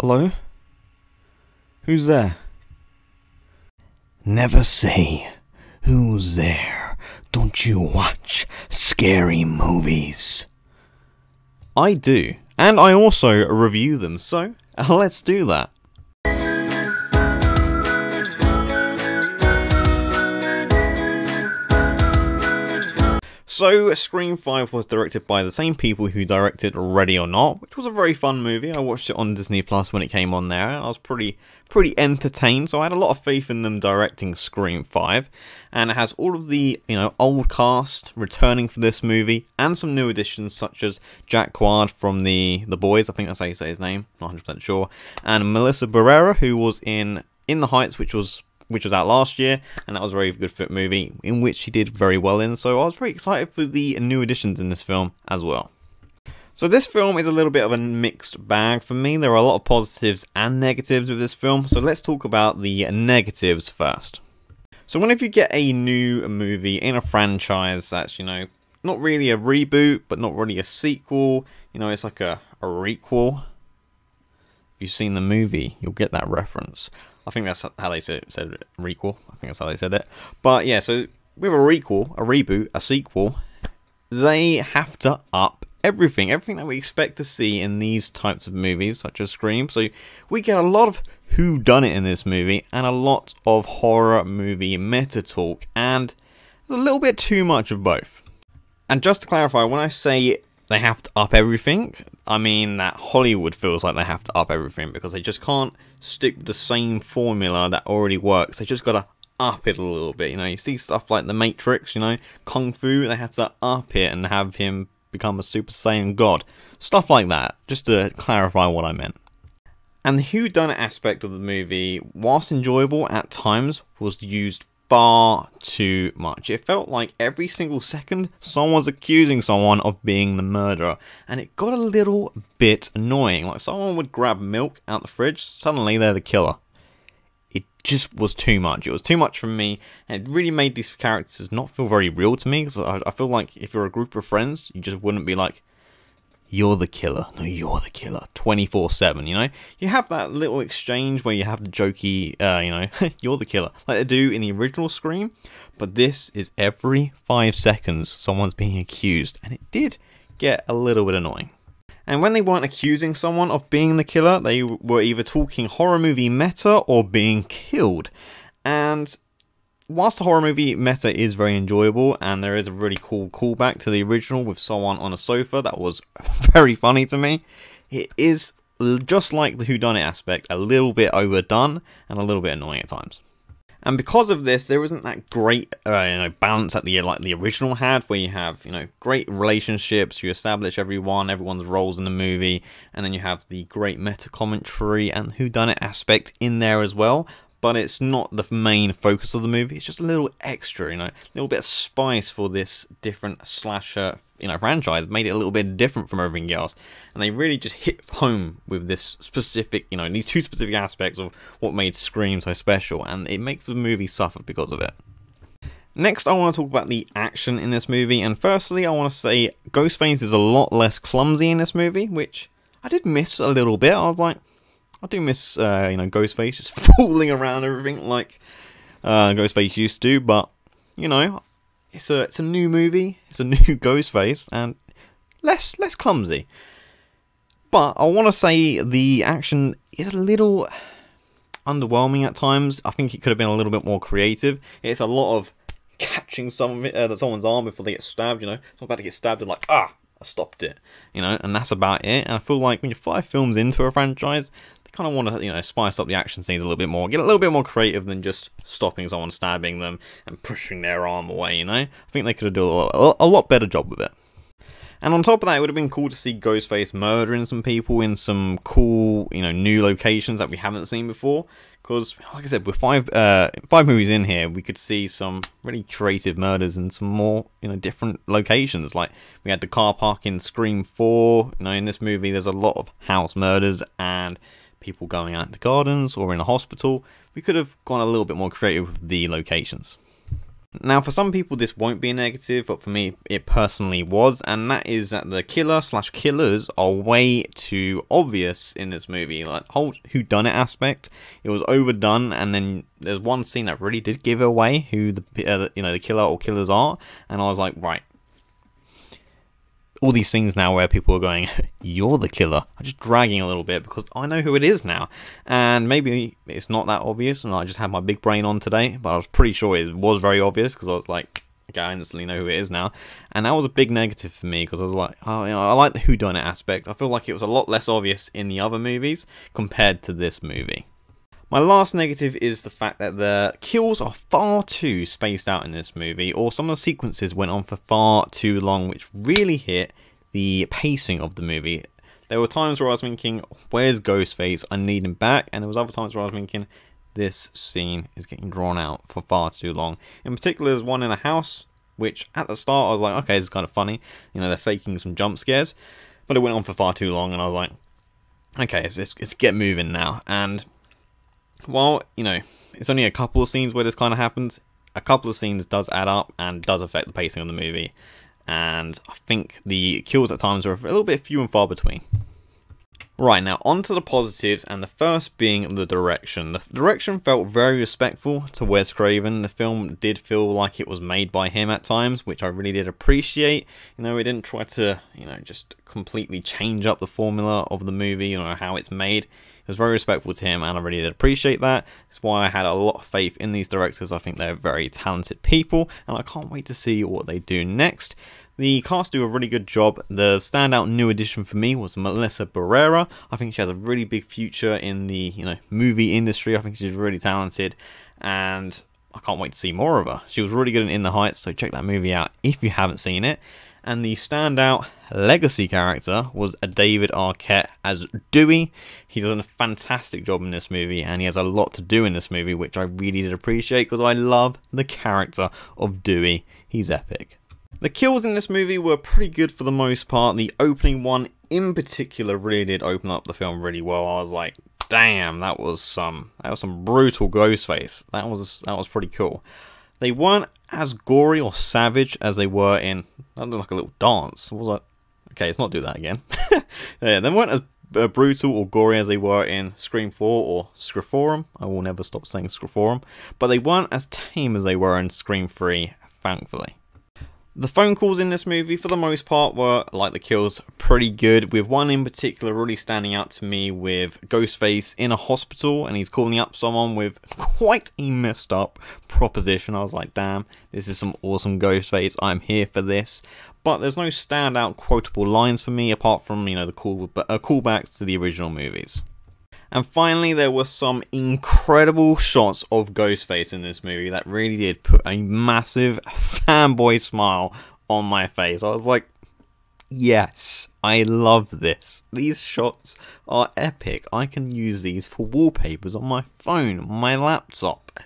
Hello? Who's there? Never say who's there. Don't you watch scary movies? I do, and I also review them, so let's do that. So, Scream 5 was directed by the same people who directed Ready or Not, which was a very fun movie. I watched it on Disney Plus when it came on there, and I was pretty entertained, so I had a lot of faith in them directing Scream 5. And it has all of the, old cast returning for this movie, and some new additions such as Jack Quaid from The Boys, I think that's how you say his name, not 100% sure, and Melissa Barrera, who was in The Heights, which was out last year, and that was a very good fit movie in which she did very well in, so I was very excited for the new additions in this film as well. So this film is a little bit of a mixed bag for me. There are a lot of positives and negatives with this film, so let's talk about the negatives first. So whenever you get a new movie in a franchise that's, not really a reboot, but not really a sequel, it's like a requel. If you've seen the movie, you'll get that reference. I think that's how they said it, requel. I think that's how they said it. But yeah, so with a requel, a reboot, a sequel, they have to up everything that we expect to see in these types of movies, such as Scream. So we get a lot of whodunit in this movie, and a lot of horror movie meta talk, and a little bit too much of both. And just to clarify, when I say they have to up everything, I mean that Hollywood feels like they have to up everything because they just can't stick with the same formula that already works. They just gotta up it a little bit. You see stuff like The Matrix, Kung Fu, they had to up it and have him become a Super Saiyan God. Stuff like that, just to clarify what I meant. And the whodunit aspect of the movie, whilst enjoyable at times, was used far too much. It felt like every single second someone was accusing someone of being the murderer, and it got a little bit annoying. Like someone would grab milk out the fridge, suddenly they're the killer. It just was too much. It was too much for me, and it really made these characters not feel very real to me, because I feel like if you're a group of friends, you just wouldn't be like, you're the killer. No, you're the killer. 24/7, You have that little exchange where you have the jokey, you're the killer. Like they do in the original Scream. But this is every 5 seconds someone's being accused. And it did get a little bit annoying. And when they weren't accusing someone of being the killer, they were either talking horror movie meta or being killed. And whilst the horror movie meta is very enjoyable, and there is a really cool callback to the original with someone on a sofa that was very funny to me, it is, just like the whodunit aspect, a little bit overdone and a little bit annoying at times. And because of this, there isn't that great balance at the end like the original had, where you have great relationships, you establish everyone's roles in the movie, and then you have the great meta commentary and whodunit aspect in there as well. But it's not the main focus of the movie. It's just a little extra, a little bit of spice for this different slasher, franchise. Made it a little bit different from everything else, and they really just hit home with this specific, these two specific aspects of what made Scream so special, and it makes the movie suffer because of it. Next, I want to talk about the action in this movie, and firstly, I want to say Ghostface is a lot less clumsy in this movie, which I did miss a little bit. I was like, I do miss, Ghostface just fooling around everything like Ghostface used to, but, it's a new movie, it's a new Ghostface, and less clumsy. But I want to say the action is a little underwhelming at times. I think it could have been a little bit more creative. It's a lot of catching someone's arm before they get stabbed, Someone's about to get stabbed and like, I stopped it, and that's about it. And I feel like when you're 5 films into a franchise, kind of want to, spice up the action scenes a little bit more, get a little bit more creative than just stopping someone, stabbing them, and pushing their arm away, I think they could have done a lot better job with it. And on top of that, it would have been cool to see Ghostface murdering some people in some cool, new locations that we haven't seen before. Because, like I said, with five movies in here, we could see some really creative murders in some more, different locations. Like, we had the car park in Scream 4. In this movie, there's a lot of house murders and people going out into gardens or in a hospital. We could have gone a little bit more creative with the locations. Now, for some people this won't be a negative, but for me it personally was, and that is that the killer/killers are way too obvious in this movie. Like, whole whodunit aspect, it was overdone, and then there's one scene that really did give away who the the killer or killers are, and I was like, right. All these things now where people are going, you're the killer, I'm just dragging a little bit because I know who it is now. And maybe it's not that obvious and I just had my big brain on today, but I was pretty sure it was very obvious because I was like, okay, I instantly know who it is now. And that was a big negative for me because I was like, oh, I like the whodunit aspect. I feel like it was a lot less obvious in the other movies compared to this movie. My last negative is the fact that the kills are far too spaced out in this movie, or some of the sequences went on for far too long, which really hit the pacing of the movie. There were times where I was thinking, where's Ghostface? I need him back. And there was other times where I was thinking, this scene is getting drawn out for far too long. In particular, there's one in a house, which at the start I was like, okay, this is kind of funny. You know, they're faking some jump scares. But it went on for far too long, and I was like, okay, let's get moving now. And while, it's only a couple of scenes where this kind of happens, a couple of scenes does add up and does affect the pacing of the movie. And I think the kills at times are a little bit few and far between. Right, now on to the positives, and the first being the direction. The direction felt very respectful to Wes Craven. The film did feel like it was made by him at times, which I really did appreciate. It didn't try to, just completely change up the formula of the movie, how it's made. It was very respectful to him, and I really did appreciate that. That's why I had a lot of faith in these directors. I think they're very talented people, and I can't wait to see what they do next. The cast do a really good job. The standout new addition for me was Melissa Barrera. I think she has a really big future in the movie industry. I think she's really talented, and I can't wait to see more of her. She was really good in The Heights, so check that movie out if you haven't seen it. And the standout legacy character was David Arquette as Dewey. He does a fantastic job in this movie, and he has a lot to do in this movie, which I really did appreciate because I love the character of Dewey. He's epic. The kills in this movie were pretty good for the most part. The opening one in particular really did open up the film really well. I was like, damn, that was some brutal Ghostface. That was pretty cool. They weren't as gory or savage as they were in, that looked like a little dance. What was that? Okay, let's not do that again. Yeah, they weren't as brutal or gory as they were in Scream 4 or Scriphorum. I will never stop saying Scriphorum. But they weren't as tame as they were in Scream 3, thankfully. The phone calls in this movie, for the most part, were, like the kills, pretty good, with one in particular really standing out to me with Ghostface in a hospital, and he's calling up someone with quite a messed up proposition. I was like, damn, this is some awesome Ghostface, I'm here for this. But there's no standout quotable lines for me, apart from, the callbacks to the original movies. And finally, there were some incredible shots of Ghostface in this movie that really did put a massive fanboy smile on my face. I was like, yes, I love this. These shots are epic. I can use these for wallpapers on my phone, my laptop,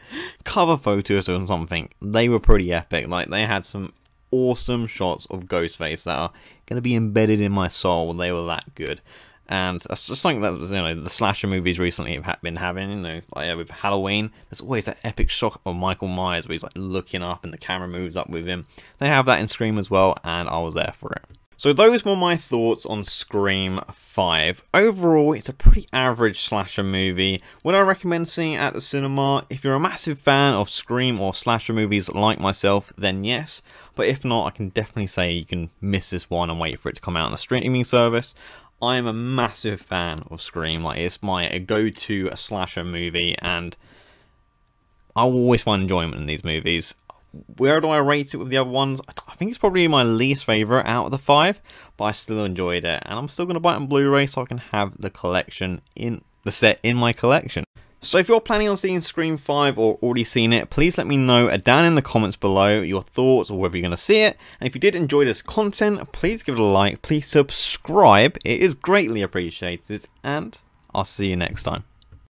cover photos or something. They were pretty epic. Like, they had some awesome shots of Ghostface that are going to be embedded in my soul. They were that good. And that's just something that the slasher movies recently have been having. Like with Halloween, there's always that epic shot of Michael Myers where he's like looking up and the camera moves up with him. They have that in Scream as well, and I was there for it. So those were my thoughts on Scream 5. Overall, it's a pretty average slasher movie. Would I recommend seeing it at the cinema? If you're a massive fan of Scream or slasher movies like myself, then yes. But if not, I can definitely say you can miss this one and wait for it to come out on a streaming service. I am a massive fan of Scream. Like, it's my go-to slasher movie, and I will always find enjoyment in these movies. Where do I rate it with the other ones? I think it's probably my least favourite out of the 5, but I still enjoyed it, and I'm still going to buy it on Blu-ray so I can have the set in my collection. So if you're planning on seeing Scream 5 or already seen it, please let me know down in the comments below your thoughts or whether you're going to see it. And if you did enjoy this content, please give it a like, please subscribe, it is greatly appreciated, and I'll see you next time.